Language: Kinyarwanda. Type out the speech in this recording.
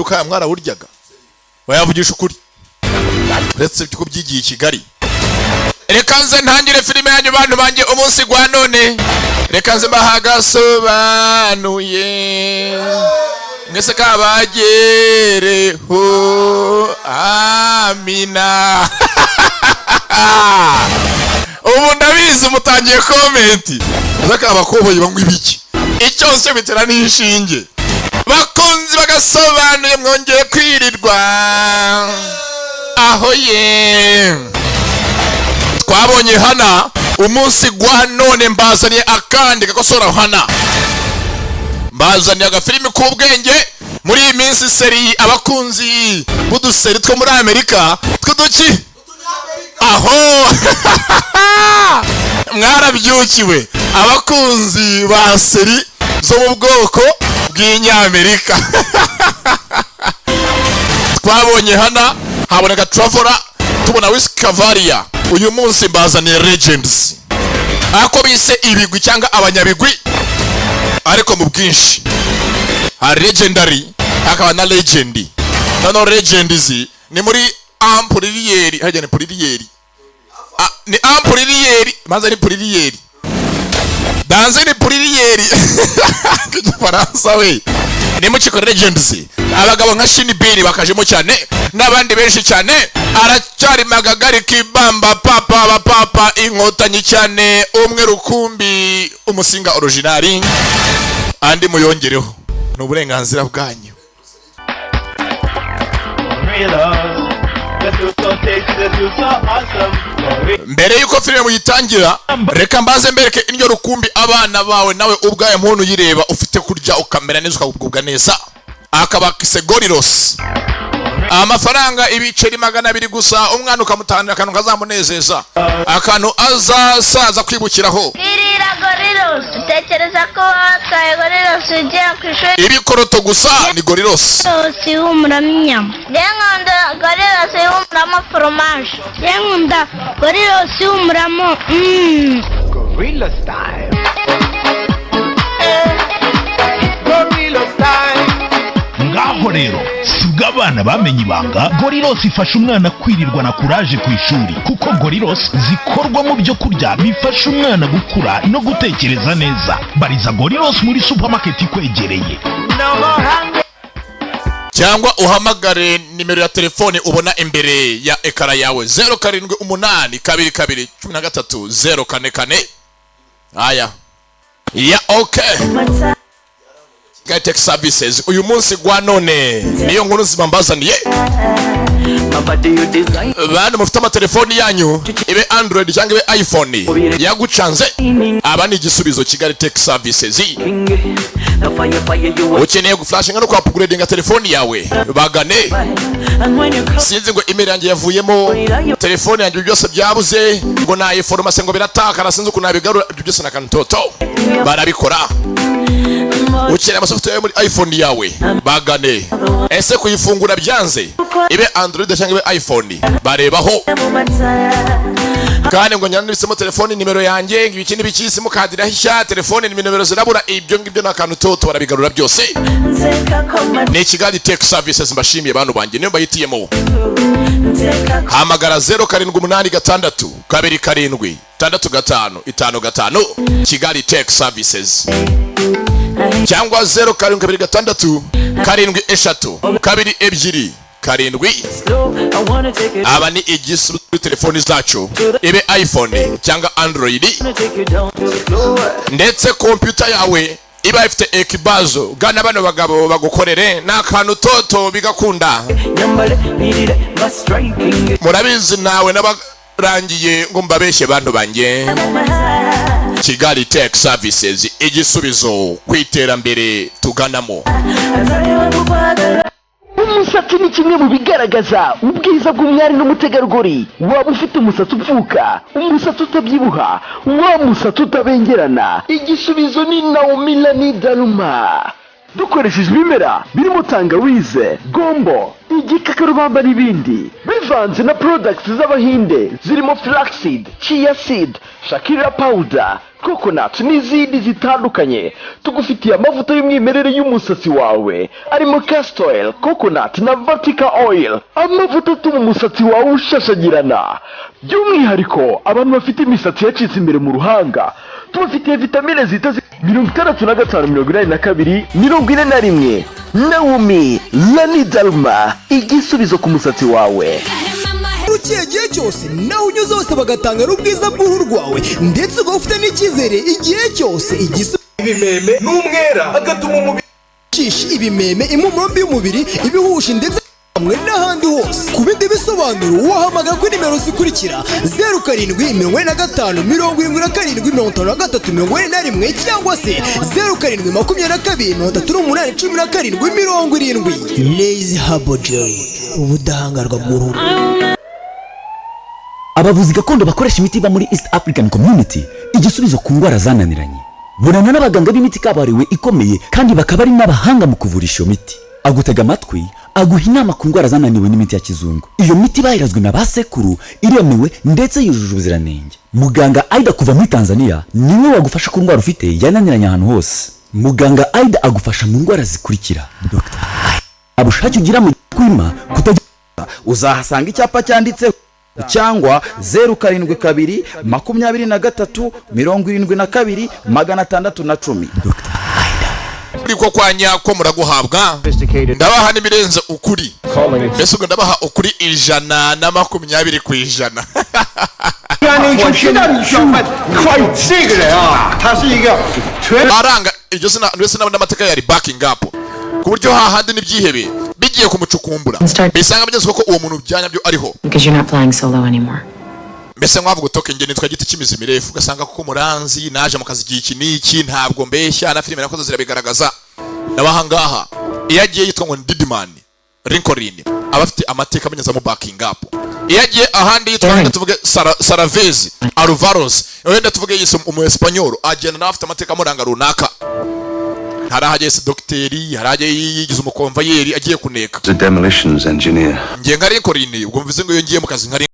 yuka mwara buryaga wayavugisha ukuri uretse byo kubyigiye i Kigali. Reka nze ntangire filime yanyu bantu banjye umunsi gwa none. Reka nze bahagasobanuye mwese kabagereho amina. Ubu ndabizi mutangiye komenti zaka abakoboyi bangwa ibiki icyo nse bitera n'ishinge bakunzi bagasobanuye mwongeye kwirirwa aho ye. Twabonye hana umunsi gwa none mbazaniye akandi gakosora hana. Mbazaniye agafilimi k'ubwenge muri iyi minsi seri abakunzi buduseri two muri Amerika twuduki aho mwarabyukiwe abakunzi ba seri zo mu bwoko bw'inyamerika. Twabonye hana haboneka Traveler tubona Wiskavaria. Uyu munsi mbazaniye Legends ako bise ibigwi cyangwa abanyabigwi ariko mu bwinshi. Hari legendary hakaba na legend. Nano legends ni muri ampuririeri hajya ni puririeri ni ampuririeri maze ni puririeri danze ni puririeri Faransa we ni mu kiko Legends. Abagabo nka Shinibiri bakajemo cyane n'abandi benshi cyane. Aracyari magagari kibamba papa inkotanyi cyane umwe rukumbi umusinga originali andi muyongereho n'uburenganzira bwanyu. Mbere yuko filime muyitangira reka mbaze mbereke indyo rukumbi abana bawe nawe ubwaye muntu yireba ufite kurya ukamera neza ukagubwa neza. Akaba kisegoriros amafaranga ibiceri 200 gusa umwana ukamutanira akantu kazamunezeza akantu azasaza kwibukiraho. Irira goriros tekereza ko wataye goriros ugiye kwishuri ibikoroto gusa ni goriros. Si umuramya ngenda goriros umuramo fromage ngenda goriros umuramo gorilla style. Gorilla style. Ngaho rero sibwa abana bamenye ibanga goriros ifasha umwana kwirirwa na courage ku ishuri kuko goriros zikorwa mu byo kurya bifasha umwana gukura no gutekereza neza. Bariza goriros muri supermarket ikwegereye cyangwa uhamagare nimero ya telefone ubona imbere ya ekara yawe 0782221304. Aya ya okay Gitec services uyu munsi gwa none niyo nkuru zibambazaniye. Bana mufite amatelefoni yanyu ibe Android cyangwa ibe iPhone yagucanze aba ni igisubizo Kigali Tech Services. Ukeneye guflashinga no upgradinga telefoni yawe bagane. Sinzi ngo email yanjye yavuyemo telefoni yanjye byose byabuze ngo na information ngo birataka nasinzi kunabigarura byose nakantoto barabikora. Ukeneye amasoftware muri iPhone yawe bagane. Ese kuyifungura byanze ibe Android cyangwa ibe iPhone barebaho. Kandi ngo nyanditsemo telefoni nimero yanjye ngibiki n'ibikisi mukadira hishya telefoni nimero zirabura ibyo ngibyo nakantu toto barabigarura byose. Ni Kigali Tech Services mbashimiye bantu banjye niyo bayitiyemo. Hamagara 0786277555 Kigali Tech Services cyangwa 072622 aba ni igisubizo telefoni zacu ibe iPhone cyangwa Android ndetse computer yawe iba ifite ekibazo gana bano bagabo bagukorere nakantu toto bigakunda. Murabizi nawe n'abarangiye ngo mbabeshye bantu banjye. Kigali Tech Services igisubizo kwiterambere tuganamo. Umusatsi ni kimwe mu bigaragaza ubwiza bw'umwari n'umutegarugori. Waba ufite umusatsi upfuka, umusatsi utabyibuha, wa musatsi utabengerana, igisubizo ni Naomi Daruma. Dukoresheje ibimera birimo tangawize, gombo, igikakarubamba n'ibindi bivanze na products z'abahinde zirimo flaxseed, chia seed, shakira powder, coconut n'izindi zitandukanye. Tugufitiye amavuta y'umwimerere y'umusatsi wawe arimo castor oil, coconut na vatica oil, amavuta atuma umusatsi wawe ushashagirana. By'umwihariko abantu bafite imisatsi yacitse imbere mu ruhanga tubafitiye vitamine zita 65, 82, 41 Naomi Lanidalma, igisubizo ku musatsi wawe. Ukiye gihe cyose naho unyuze hose bagatanga n'ubwiza bw'uruhu rwawe ndetse ugafite n'icyizere igihe cyose. Ibimeme n'umwera agatuma umubiri ibimeme impumuro mbi y'umubiri ibihushi ndetse hamwe n'ahandi hose. Ku bindi bisobanuro wahamagara kuri nimero zikurikira 0772725341 cyangwa se 0722381770. Lazy Herbal Gel, ubudahangarwa bw'uruhu. Abavuzi gakondo bakoresha imiti iva muri East African Community, igisubizo ku ndwara zananiranye. Burana n'abaganga b'imiti kabariwe ikomeye kandi bakaba ari n'abahanga mu kuvurisha iyo miti. Agutega amatwi, aguha inama ku ndwara zananiwe n'imiti ya kizungu. Iyo miti bayirazwe na basekuru, iremewe ndetse yujuje ubuziranenge. Muganga Aida kuva muri Tanzania niwe wagufasha ku ndwara ufite yananiranye ahantu hose. Muganga Aida agufasha mu ndwara zikurikira. Dr. Abushake ugira mu kwima kutagira uzahasanga icyapa cyanditse cyangwa 0722737210. Dr. Niko kwa nyako muraguhabwa ndabaha n'ibirenze ukuri. Mbese ubwo ndabaha ukuri 120%. Aranga iryo sina ndetse n'amateka yari backing up ku buryo hahandi n'ibyihebe bigiye kumucukumbura bisanga bigeze ko uwo muntu byanya byo ariho. Because you're not flying solo anymore. Mbese mwavuga utoke nge nitwa giti cy'imizi mirefu ugasanga kuko muranzi naje mu kazi iki n'iki ntabwo mbeshya na filime nakoze zirabigaragaza. Nabahangaha iyagiye yitwa ngo Didman Lincoln abafite amateka amenyeza mu backing up. Iyagiye ahandi yitwa tuvuge Saravezi Alvaros wenda tuvuge yise mu Espanyol agenda n'afite amateka muranga runaka. Harahageze dokteri haraje yigize umukonvayeri agiye kuneka. The demolitions engineer. Nge ngari Lincoln ubwo mvuze ngo yo ngiye mu kazi nkari